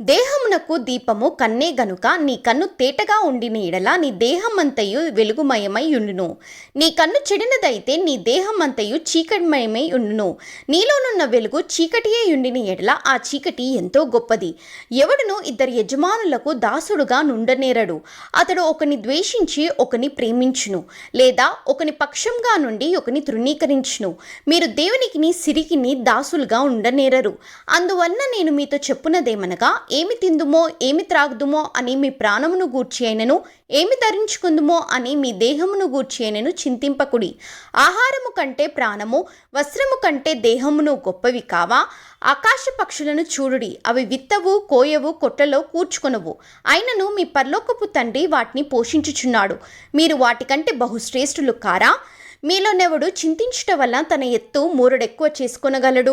దేహమునకు దీపము కన్నే గనుక నీ కన్ను తేటగా ఉండిన ఎడల నీ దేహమంతయు వెలుగుమయమై ఉండును. నీ కన్ను చెడినదైతే నీ దేహమంతయు చీకటిమయమై ఉండును. నీలోనున్న వెలుగు చీకటియే ఉండిన ఎడల ఆ చీకటి ఎంతో గొప్పది. ఎవడును ఇద్దరు యజమానులకు దాసుడుగా నుండనేరడు. అతడు ఒకని ద్వేషించి ఒకని ప్రేమించును, లేదా ఒకని పక్షంగా నుండి ఒకని తృణీకరించును. మీరు దేవునికిని సిరికిని దాసులుగా ఉండనేరరు. అందువలన నేను మీతో చెప్పునదేమనగా, ఏమి తిందుమో ఏమి త్రాగుదుమో అని మీ ప్రాణమును గూర్చి అయినను, ఏమి ధరించుకుందుమో అని మీ దేహమును గూర్చి అయినను చింతింపకుడి. ఆహారము కంటే ప్రాణము, వస్త్రము కంటే దేహమును గొప్పవి కావా? ఆకాశ పక్షులను చూడుడి, అవి విత్తవు, కోయవు, కొట్టలో కూర్చుకొనవు, అయినను మీ పరలోకపు తండ్రి వాటిని పోషించుచున్నాడు. మీరు వాటికంటే బహుశ్రేష్ఠులు కారా? మీలోనెవడు చింతించుట వల్ల తన ఎత్తు మూరడెక్కువ చేసుకొనగలడు?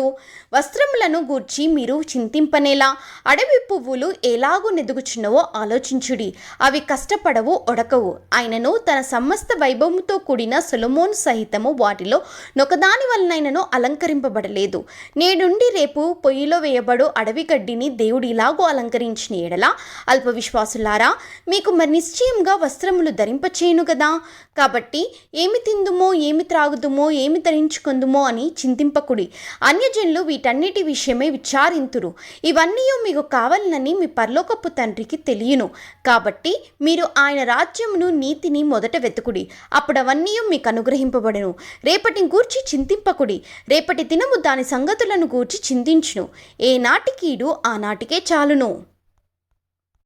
వస్త్రములను గూర్చి మీరు చింతింపనేలా? అడవి పువ్వులు ఎలాగూ నెదుగుచున్నవో ఆలోచించుడి. అవి కష్టపడవు, ఒడకవు. ఆయనను తన సమస్త వైభవముతో కూడిన సొలొమోను సహితము వాటిలో నొకదాని వలనైనను అలంకరింపబడలేదు. నేడుండి రేపు పొయ్యిలో వేయబడు అడవి గడ్డిని దేవుడు ఇలాగూ అలంకరించిన ఎడల అల్ప విశ్వాసులారా, మీకు మరి నిశ్చయంగా వస్త్రములు ధరింపచేయును కదా. కాబట్టి ఏమి తిందుమో ఏమి త్రాగుదుమో ఏమి ధరించుకుందుమో అని చింతింపకుడి. అన్యజనులు వీటన్నిటి విషయమై విచారింతురు. ఇవన్నీ మీకు కావాలనని మీ పరలోకపు తండ్రికి తెలియను. కాబట్టి మీరు ఆయన రాజ్యమును నీతిని మొదట వెతుకుడి, అప్పుడు అవన్నీ మీకు అనుగ్రహింపబడును. రేపటిని గూర్చి చింతింపకుడి. రేపటి దినము దాని సంగతులను గూర్చి చింతించును. ఏ నాటికీడు ఆ నాటికే చాలును.